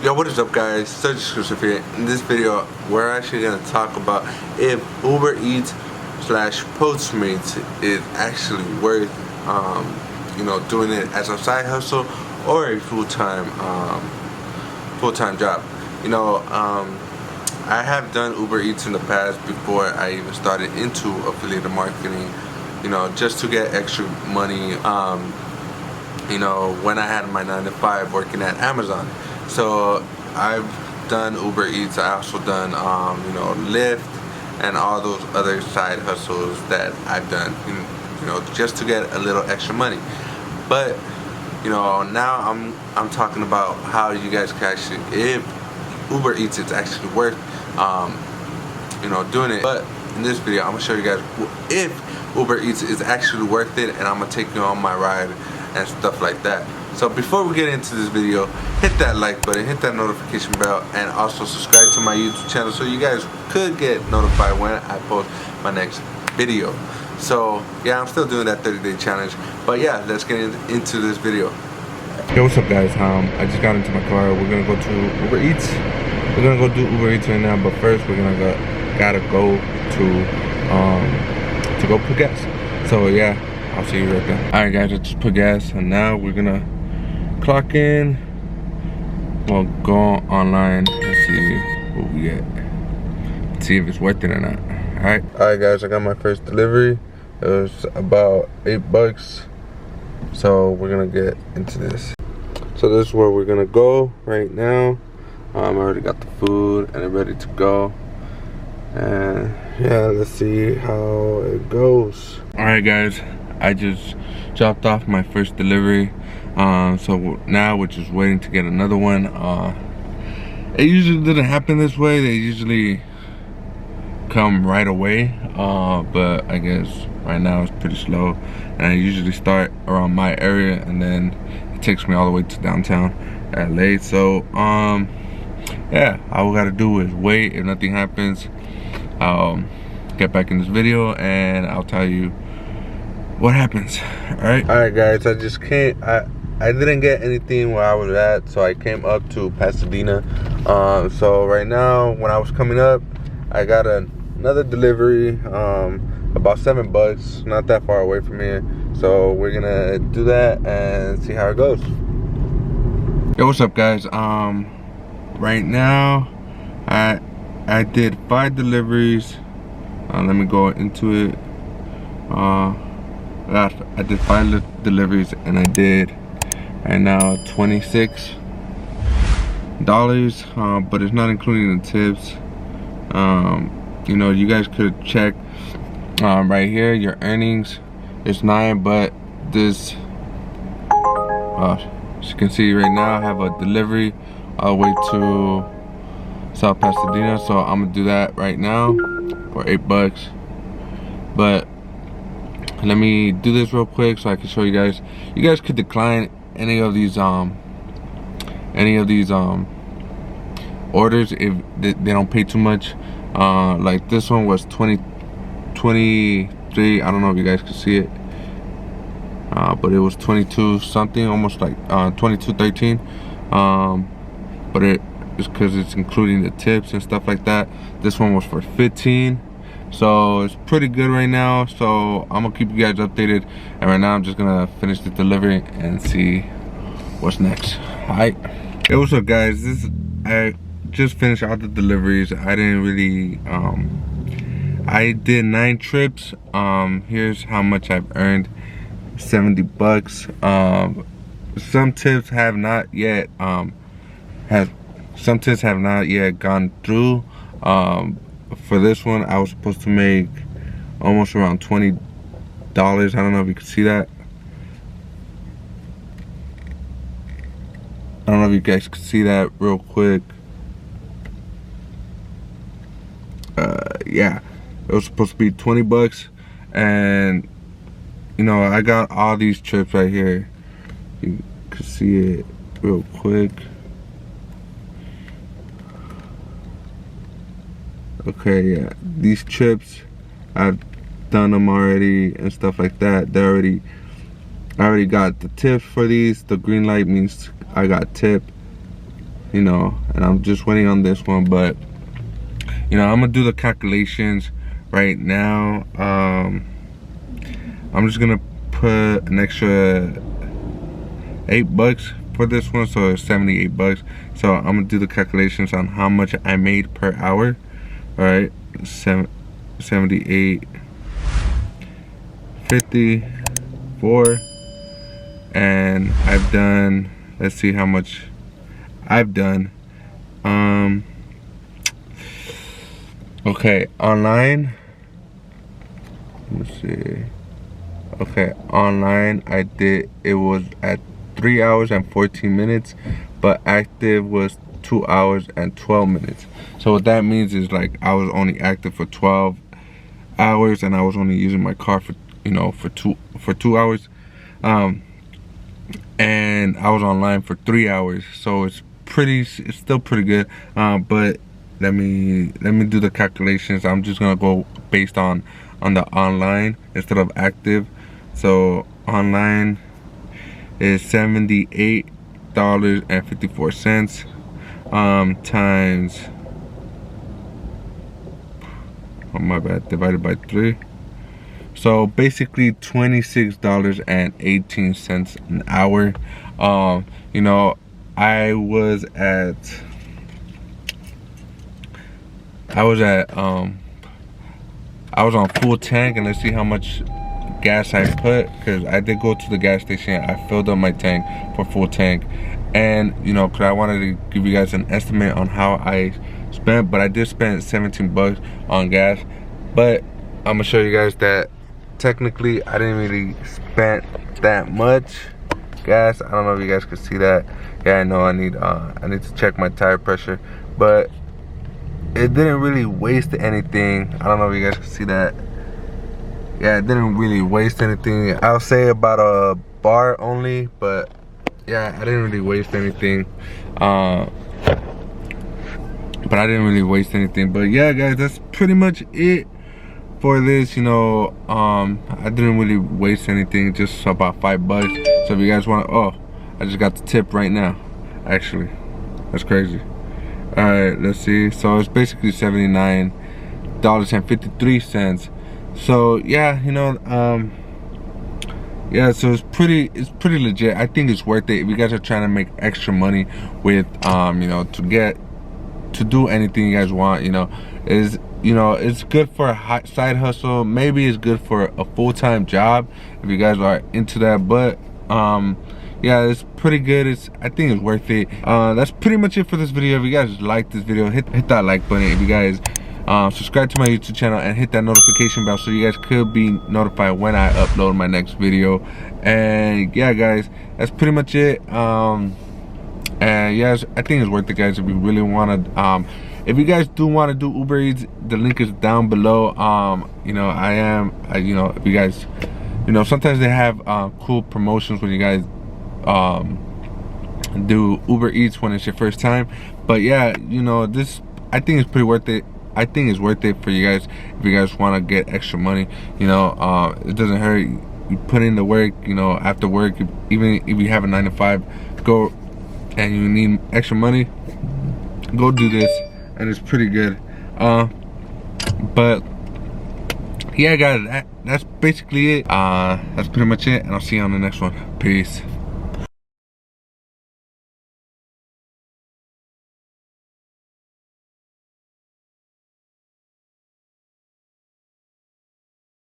Yo, what is up guys? Serg here. In this video, we're actually going to talk about if Uber Eats slash Postmates is actually worth, doing it as a side hustle or a full-time job. I have done Uber Eats in the past before I even started into affiliate marketing, just to get extra money, when I had my 9 to 5 working at Amazon. So I've done Uber Eats. I also done Lyft and all those other side hustles that I've done, just to get a little extra money. But now I'm talking about how you guys can actually, if Uber Eats is actually worth doing it. But in this video, I'm gonna show you guys if Uber Eats is actually worth it, and I'm gonna take you on my ride and stuff like that. So before we get into this video, hit that like button, hit that notification bell, and also subscribe to my YouTube channel so you guys could get notified when I post my next video. So yeah, I'm still doing that 30-day challenge, but yeah, let's get into this video. Yo, what's up guys? I just got into my car. We're gonna go to Uber Eats. We're gonna go do Uber Eats right now, but first we're gonna gotta go to go put gas. So yeah, I'll see you right there. Alright guys, I just put gas and now we're gonna clock in. We'll go online and see what we get. See if it's worth it or not. Alright guys, I got my first delivery. It was about $8. So we're gonna get into this. So this is where we're gonna go right now. I already got the food and I'm ready to go. And yeah, let's see how it goes. Alright guys, I just dropped off my first delivery. So now we're just waiting to get another one. It usually doesn't happen this way. They usually come right away. But I guess right now it's pretty slow. And I usually start around my area and then it takes me all the way to downtown LA. So yeah, all we gotta do is wait. If nothing happens, I'll get back in this video and I'll tell you what happens. Alright guys, I didn't get anything where I was at, so I came up to Pasadena. So right now, when I was coming up, I got another delivery, about $7, not that far away from here. So we're gonna do that and see how it goes. Yo, what's up guys? Right now I did 5 deliveries. Let me go into it. I did 5 deliveries and I did right now $26, but it's not including the tips. You guys could check right here your earnings. It's 9, but this as you can see right now, I have a delivery all the way to South Pasadena, so I'm gonna do that right now for $8. But let me do this real quick so I can show you guys. You guys could decline any of these orders if they don't pay too much. Like this one was 23. I don't know if you guys can see it, but it was 22 something, almost like 22.13. But it's because it's including the tips and stuff like that. This one was for 15. So it's pretty good right now. So I'm gonna keep you guys updated. And right now I'm just gonna finish the delivery and see what's next. Alright. Hey, what's up guys? I just finished all the deliveries. I didn't really I did 9 trips. Here's how much I've earned. $70. Some tips have not yet gone through. For this one, I was supposed to make almost around $20. I don't know if you can see that. I don't know if you guys can see that real quick. Yeah, it was supposed to be $20, and I got all these trips right here. You can see it real quick. Okay, yeah, these trips, I've done them already and stuff like that. I already got the tips for these. The green light means I got tip. you know, and I'm just waiting on this one. But you know, I'm gonna do the calculations right now. I'm just gonna put an extra $8 for this one, so it's $78. So I'm gonna do the calculations on how much I made per hour. All right, 78, 54, and I've done, let's see how much I've done. Okay, online, let's see. Okay, online it was at 3 hours and 14 minutes, but active was 2 hours and 12 minutes. So what that means is, like, I was only active for 12 hours and I was only using my car for, you know, for two hours, and I was online for 3 hours. So it's still pretty good. But let me do the calculations. I'm just gonna go based on the online instead of active. So online is $78.54 times, oh my bad, divided by 3. So basically $26.18 an hour. You know, I was on full tank, and let's see how much gas I put, because I did go to the gas station. I filled up my tank for full tank, and you know, because I wanted to give you guys an estimate on how I spent, but I did spend $17 on gas. But I'm gonna show you guys that technically I didn't really spend that much gas. I don't know if you guys can see that. Yeah, I know I need to check my tire pressure, but it didn't really waste anything. I don't know if you guys can see that. Yeah, it didn't really waste anything. I'll say about a bar only, but yeah, I didn't really waste anything. But I didn't really waste anything. But yeah, guys, that's pretty much it for this. You know, I didn't really waste anything, just about $5. So if you guys want to, oh, I just got the tip right now, actually. That's crazy. All right, let's see. So it's basically $79.53. So yeah, you know, yeah, so it's pretty legit. I think it's worth it if you guys are trying to make extra money with, you know, to do anything you guys want. You know, it's good for a side hustle. Maybe it's good for a full-time job if you guys are into that. But yeah, it's pretty good. I think it's worth it. That's pretty much it for this video. If you guys like this video, hit that like button. If you guys subscribe to my YouTube channel and hit that notification bell so you guys could be notified when I upload my next video. And yeah, guys, that's pretty much it. And yes, I think it's worth it, guys. If you really want to, if you guys do want to do Uber Eats, the link is down below. You know, you know, if you guys, you know, sometimes they have cool promotions when you guys do Uber Eats when it's your first time. But yeah, you know, this, I think it's pretty worth it. I think it's worth it for you guys if you guys want to get extra money. You know, it doesn't hurt. You put in the work. You know, after work, even if you have a 9-to-5, go and you need extra money, go do this, and it's pretty good. But yeah, guys, that's basically it. That's pretty much it, and I'll see you on the next one. Peace.